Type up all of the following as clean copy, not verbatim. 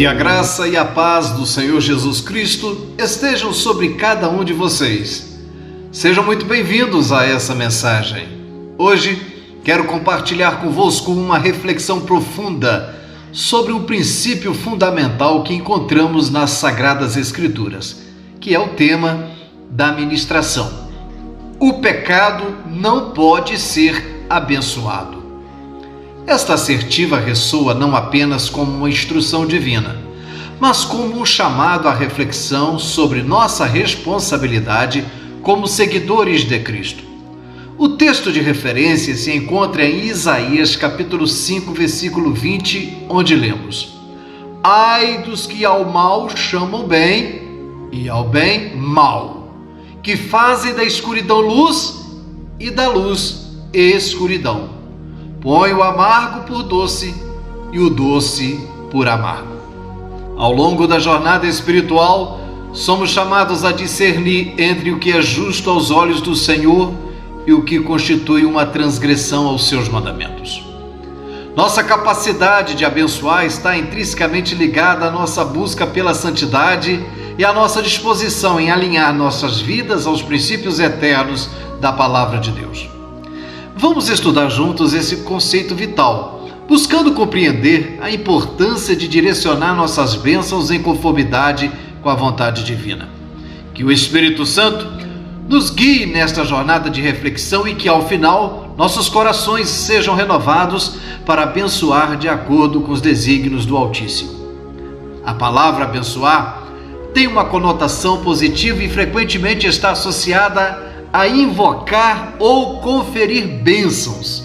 Que a graça e a paz do Senhor Jesus Cristo estejam sobre cada um de vocês. Sejam muito bem-vindos a essa mensagem. Hoje quero compartilhar convosco uma reflexão profunda sobre um princípio fundamental que encontramos nas Sagradas Escrituras, que é o tema da ministração. O pecado não pode ser abençoado. Esta assertiva ressoa não apenas como uma instrução divina, mas como um chamado à reflexão sobre nossa responsabilidade como seguidores de Cristo. O texto de referência se encontra em Isaías capítulo 5, versículo 20, onde lemos: Ai dos que ao mal chamam bem e ao bem mal, que fazem da escuridão luz e da luz escuridão. Põe o amargo por doce e o doce por amargo. Ao longo da jornada espiritual, somos chamados a discernir entre o que é justo aos olhos do Senhor e o que constitui uma transgressão aos seus mandamentos. Nossa capacidade de abençoar está intrinsecamente ligada à nossa busca pela santidade e à nossa disposição em alinhar nossas vidas aos princípios eternos da Palavra de Deus. Vamos estudar juntos esse conceito vital, buscando compreender a importância de direcionar nossas bênçãos em conformidade com a vontade divina. Que o Espírito Santo nos guie nesta jornada de reflexão e que, ao final, nossos corações sejam renovados para abençoar de acordo com os desígnios do Altíssimo. A palavra abençoar tem uma conotação positiva e frequentemente está associada a invocar ou conferir bênçãos,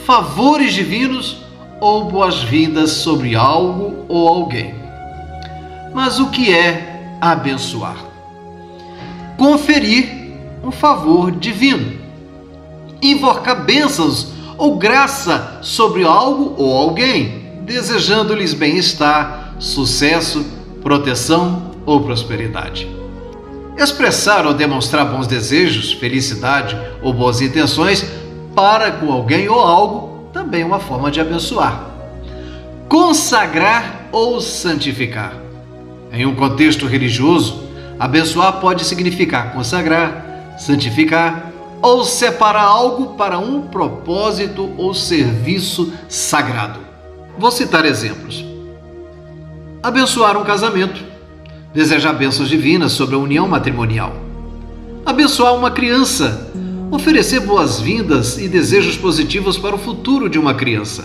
favores divinos ou boas-vindas sobre algo ou alguém. Mas o que é abençoar? Conferir um favor divino, invocar bênçãos ou graça sobre algo ou alguém, desejando-lhes bem-estar, sucesso, proteção ou prosperidade. Expressar ou demonstrar bons desejos, felicidade ou boas intenções para com alguém ou algo também é uma forma de abençoar. Consagrar ou santificar. Em um contexto religioso, abençoar pode significar consagrar, santificar ou separar algo para um propósito ou serviço sagrado. Vou citar exemplos. Abençoar um casamento. Desejar bênçãos divinas sobre a união matrimonial. Abençoar uma criança. Oferecer boas-vindas e desejos positivos para o futuro de uma criança.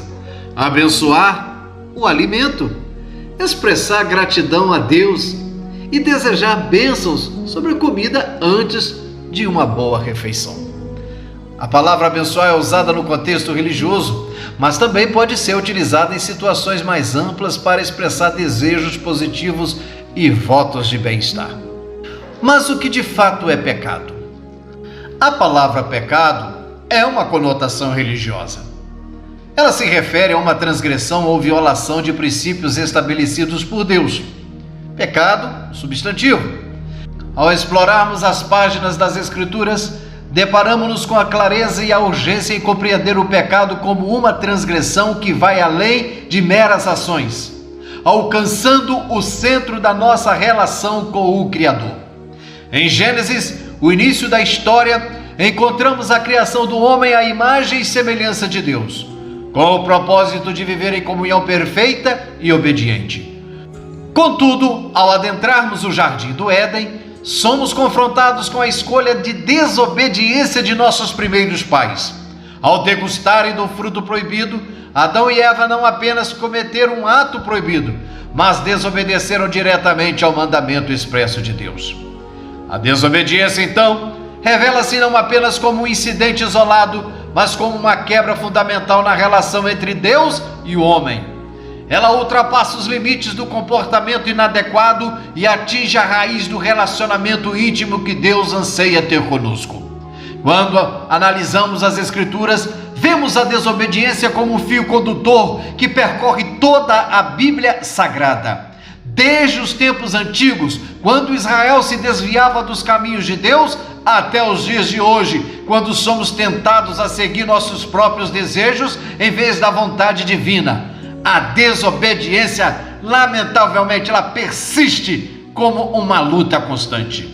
Abençoar o alimento. Expressar gratidão a Deus e desejar bênçãos sobre a comida antes de uma boa refeição. A palavra abençoar é usada no contexto religioso, mas também pode ser utilizada em situações mais amplas para expressar desejos positivos e votos de bem-estar. Mas o que de fato é pecado? A palavra pecado é uma conotação religiosa. Ela se refere a uma transgressão ou violação de princípios estabelecidos por Deus. Pecado, substantivo. Ao explorarmos as páginas das Escrituras, deparamos-nos com a clareza e a urgência em compreender o pecado como uma transgressão que vai além de meras ações, alcançando o centro da nossa relação com o Criador. Em Gênesis, o início da história, encontramos a criação do homem à imagem e semelhança de Deus, com o propósito de viver em comunhão perfeita e obediente. Contudo, ao adentrarmos o jardim do Éden, somos confrontados com a escolha de desobediência de nossos primeiros pais. Ao degustarem do fruto proibido, Adão e Eva não apenas cometeram um ato proibido, mas desobedeceram diretamente ao mandamento expresso de Deus. A desobediência, então, revela-se não apenas como um incidente isolado, mas como uma quebra fundamental na relação entre Deus e o homem. Ela ultrapassa os limites do comportamento inadequado e atinge a raiz do relacionamento íntimo que Deus anseia ter conosco. Quando analisamos as Escrituras, vemos a desobediência como um fio condutor que percorre toda a Bíblia Sagrada. Desde os tempos antigos, quando Israel se desviava dos caminhos de Deus, até os dias de hoje, quando somos tentados a seguir nossos próprios desejos em vez da vontade divina. A desobediência lamentavelmente, ela persiste como uma luta constante.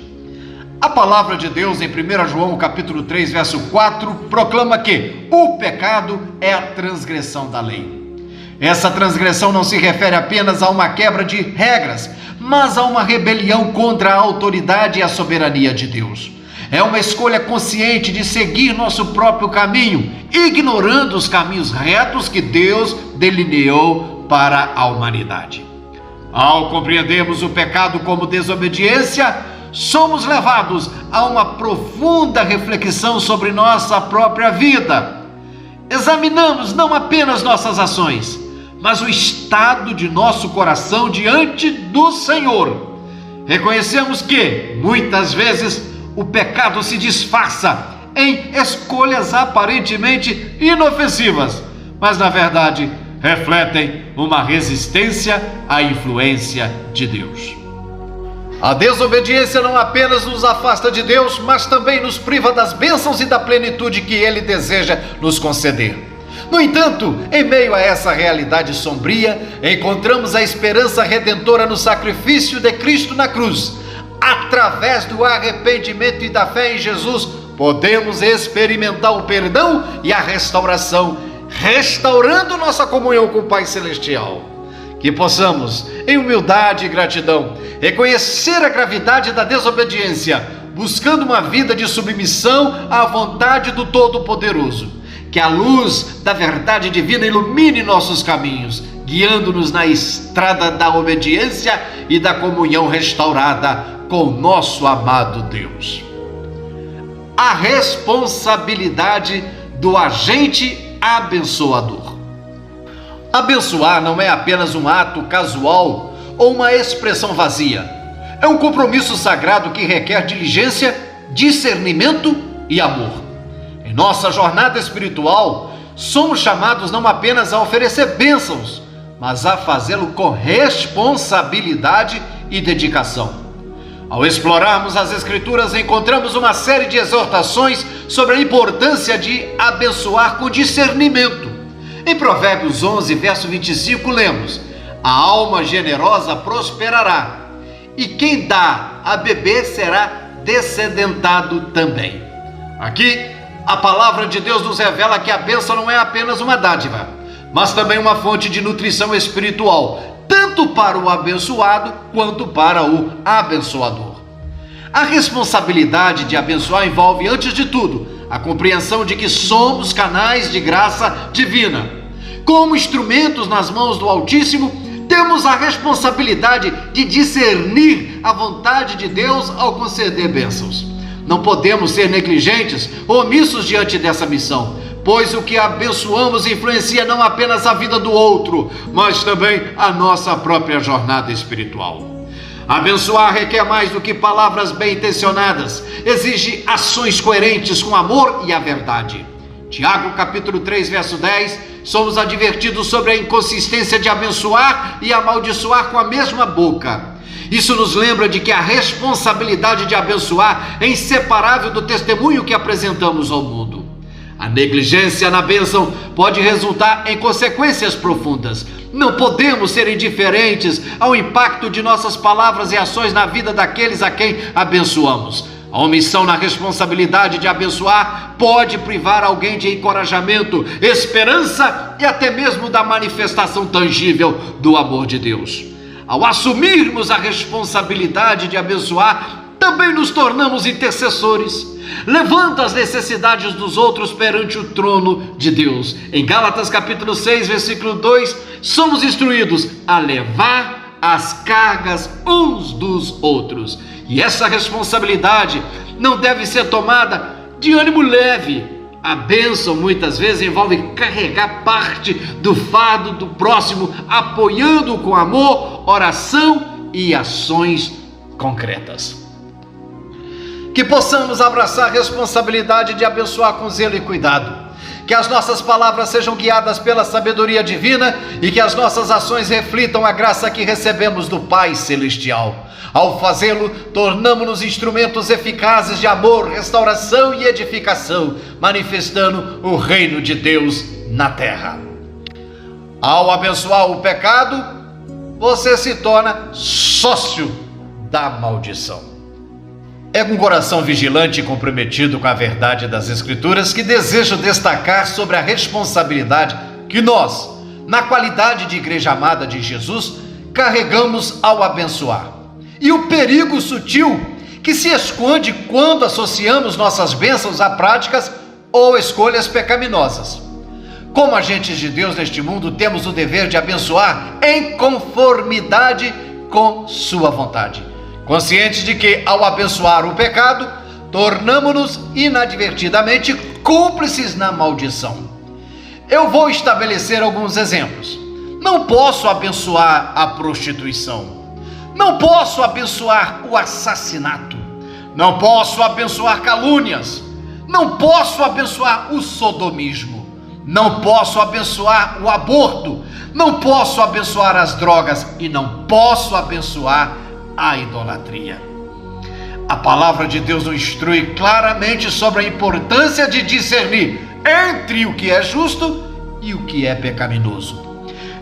A palavra de Deus em 1 João capítulo 3, verso 4, proclama que o pecado é a transgressão da lei. Essa transgressão não se refere apenas a uma quebra de regras, mas a uma rebelião contra a autoridade e a soberania de Deus. É uma escolha consciente de seguir nosso próprio caminho, ignorando os caminhos retos que Deus delineou para a humanidade. Ao compreendermos o pecado como desobediência, somos levados a uma profunda reflexão sobre nossa própria vida. Examinamos não apenas nossas ações, mas o estado de nosso coração diante do Senhor. Reconhecemos que, muitas vezes, o pecado se disfarça em escolhas aparentemente inofensivas, mas na verdade refletem uma resistência à influência de Deus. A desobediência não apenas nos afasta de Deus, mas também nos priva das bênçãos e da plenitude que Ele deseja nos conceder. No entanto, em meio a essa realidade sombria, encontramos a esperança redentora no sacrifício de Cristo na cruz. Através do arrependimento e da fé em Jesus, podemos experimentar o perdão e a restauração, restaurando nossa comunhão com o Pai Celestial. Que possamos, em humildade e gratidão, reconhecer a gravidade da desobediência, buscando uma vida de submissão à vontade do Todo-Poderoso. Que a luz da verdade divina ilumine nossos caminhos, guiando-nos na estrada da obediência e da comunhão restaurada com nosso amado Deus. A responsabilidade do agente abençoador. Abençoar não é apenas um ato casual ou uma expressão vazia. É um compromisso sagrado que requer diligência, discernimento e amor. Em nossa jornada espiritual, somos chamados não apenas a oferecer bênçãos, mas a fazê-lo com responsabilidade e dedicação. Ao explorarmos as Escrituras, encontramos uma série de exortações sobre a importância de abençoar com discernimento. Em Provérbios 11, verso 25, lemos: a alma generosa prosperará, e quem dá a beber será descedentado também. Aqui, a palavra de Deus nos revela que a bênção não é apenas uma dádiva, mas também uma fonte de nutrição espiritual, tanto para o abençoado quanto para o abençoador. A responsabilidade de abençoar envolve, antes de tudo, a compreensão de que somos canais de graça divina. Como instrumentos nas mãos do Altíssimo, temos a responsabilidade de discernir a vontade de Deus ao conceder bênçãos. Não podemos ser negligentes ou omissos diante dessa missão, pois o que abençoamos influencia não apenas a vida do outro, mas também a nossa própria jornada espiritual. Abençoar requer mais do que palavras bem intencionadas, exige ações coerentes com amor e a verdade. Tiago capítulo 3, verso 10, somos advertidos sobre a inconsistência de abençoar e amaldiçoar com a mesma boca. Isso nos lembra de que a responsabilidade de abençoar é inseparável do testemunho que apresentamos ao mundo. A negligência na bênção pode resultar em consequências profundas. Não podemos ser indiferentes ao impacto de nossas palavras e ações na vida daqueles a quem abençoamos. A omissão na responsabilidade de abençoar pode privar alguém de encorajamento, esperança e até mesmo da manifestação tangível do amor de Deus. Ao assumirmos a responsabilidade de abençoar, também nos tornamos intercessores, levando as necessidades dos outros perante o trono de Deus. Em Gálatas capítulo 6, versículo 2, somos instruídos a levar as cargas uns dos outros. E essa responsabilidade não deve ser tomada de ânimo leve. A bênção muitas vezes envolve carregar parte do fardo do próximo, apoiando-o com amor, oração e ações concretas. Que possamos abraçar a responsabilidade de abençoar com zelo e cuidado. Que as nossas palavras sejam guiadas pela sabedoria divina e que as nossas ações reflitam a graça que recebemos do Pai Celestial. Ao fazê-lo, tornamo-nos instrumentos eficazes de amor, restauração e edificação, manifestando o reino de Deus na terra. Ao abençoar o pecado, você se torna sócio da maldição. É com coração vigilante e comprometido com a verdade das Escrituras que desejo destacar sobre a responsabilidade que nós, na qualidade de igreja amada de Jesus, carregamos ao abençoar. E o perigo sutil que se esconde quando associamos nossas bênçãos a práticas ou escolhas pecaminosas. Como agentes de Deus neste mundo, temos o dever de abençoar em conformidade com sua vontade, conscientes de que, ao abençoar o pecado, tornamo-nos inadvertidamente cúmplices na maldição. Eu vou estabelecer alguns exemplos. Não posso abençoar a prostituição. Não posso abençoar o assassinato. Não posso abençoar calúnias. Não posso abençoar o sodomismo. Não posso abençoar o aborto. Não posso abençoar as drogas. E não posso abençoar a idolatria. A palavra de Deus nos instrui claramente sobre a importância de discernir entre o que é justo e o que é pecaminoso.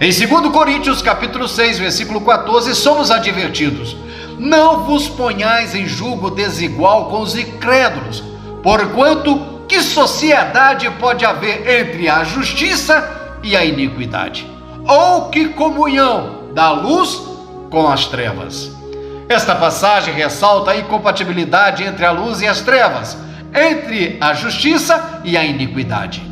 Em 2 Coríntios capítulo 6, versículo 14, somos advertidos: não vos ponhais em julgo desigual com os incrédulos, porquanto que sociedade pode haver entre a justiça e a iniquidade? Ou que comunhão da luz com as trevas? Esta passagem ressalta a incompatibilidade entre a luz e as trevas, entre a justiça e a iniquidade.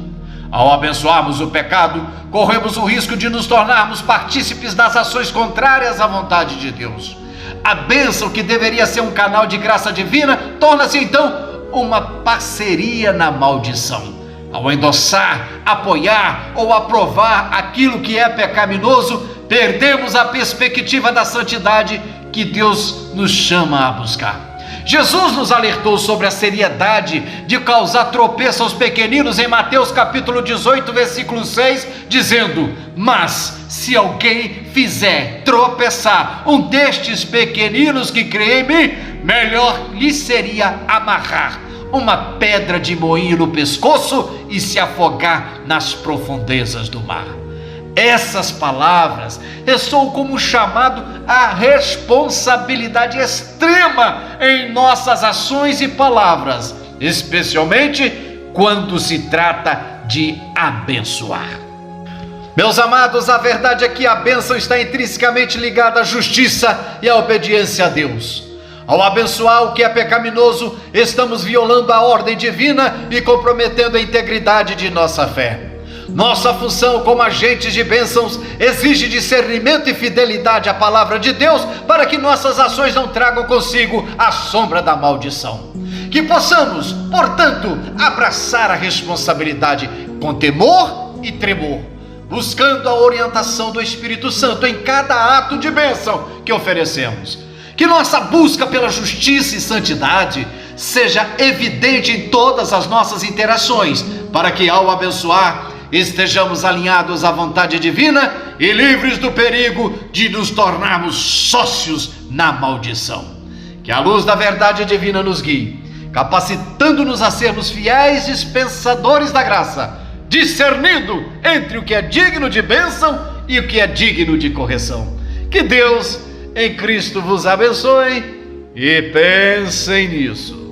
Ao abençoarmos o pecado, corremos o risco de nos tornarmos partícipes das ações contrárias à vontade de Deus. A bênção, que deveria ser um canal de graça divina, torna-se então uma parceria na maldição. Ao endossar, apoiar ou aprovar aquilo que é pecaminoso, perdemos a perspectiva da santidade que Deus nos chama a buscar. Jesus nos alertou sobre a seriedade de causar tropeço aos pequeninos em Mateus capítulo 18, versículo 6, dizendo: mas se alguém fizer tropeçar um destes pequeninos que crê em mim, melhor lhe seria amarrar uma pedra de moinho no pescoço e se afogar nas profundezas do mar. Essas palavras ressoam como um chamado à responsabilidade extrema em nossas ações e palavras, especialmente quando se trata de abençoar. Meus amados, a verdade é que a bênção está intrinsecamente ligada à justiça e à obediência a Deus. Ao abençoar o que é pecaminoso, estamos violando a ordem divina e comprometendo a integridade de nossa fé. Nossa função como agentes de bênçãos exige discernimento e fidelidade à palavra de Deus para que nossas ações não tragam consigo a sombra da maldição. Que possamos, portanto, abraçar a responsabilidade com temor e tremor, buscando a orientação do Espírito Santo em cada ato de bênção que oferecemos. Que nossa busca pela justiça e santidade seja evidente em todas as nossas interações, para que, ao abençoar, estejamos alinhados à vontade divina e livres do perigo de nos tornarmos sócios na maldição. Que a luz da verdade divina nos guie, capacitando-nos a sermos fiéis dispensadores da graça, discernindo entre o que é digno de bênção e o que é digno de correção. Que Deus em Cristo vos abençoe e pensem nisso.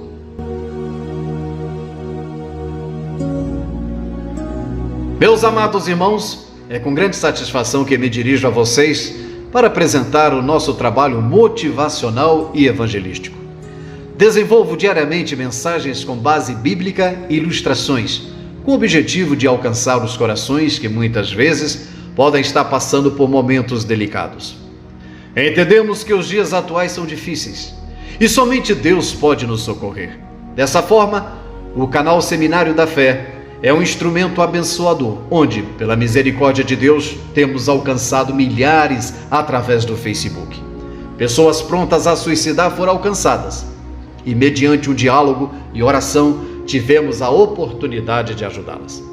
Meus amados irmãos, é com grande satisfação que me dirijo a vocês para apresentar o nosso trabalho motivacional e evangelístico. Desenvolvo diariamente mensagens com base bíblica e ilustrações, com o objetivo de alcançar os corações que muitas vezes podem estar passando por momentos delicados. Entendemos que os dias atuais são difíceis e somente Deus pode nos socorrer. Dessa forma, o canal Seminário da Fé é um instrumento abençoador, onde, pela misericórdia de Deus, temos alcançado milhares através do Facebook. Pessoas prontas a suicidar foram alcançadas e, mediante um diálogo e oração, tivemos a oportunidade de ajudá-las.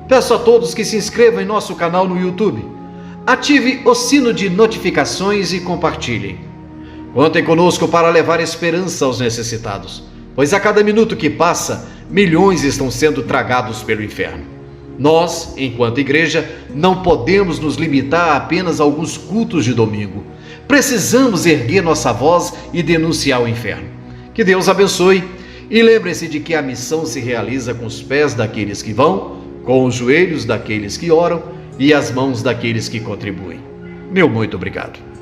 Peço a todos que se inscrevam em nosso canal no YouTube, ative o sino de notificações e compartilhem. Contem conosco para levar esperança aos necessitados, pois a cada minuto que passa, milhões estão sendo tragados pelo inferno. Nós, enquanto igreja, não podemos nos limitar a apenas alguns cultos de domingo. Precisamos erguer nossa voz e denunciar o inferno. Que Deus abençoe e lembre-se de que a missão se realiza com os pés daqueles que vão, com os joelhos daqueles que oram e as mãos daqueles que contribuem. Meu muito obrigado.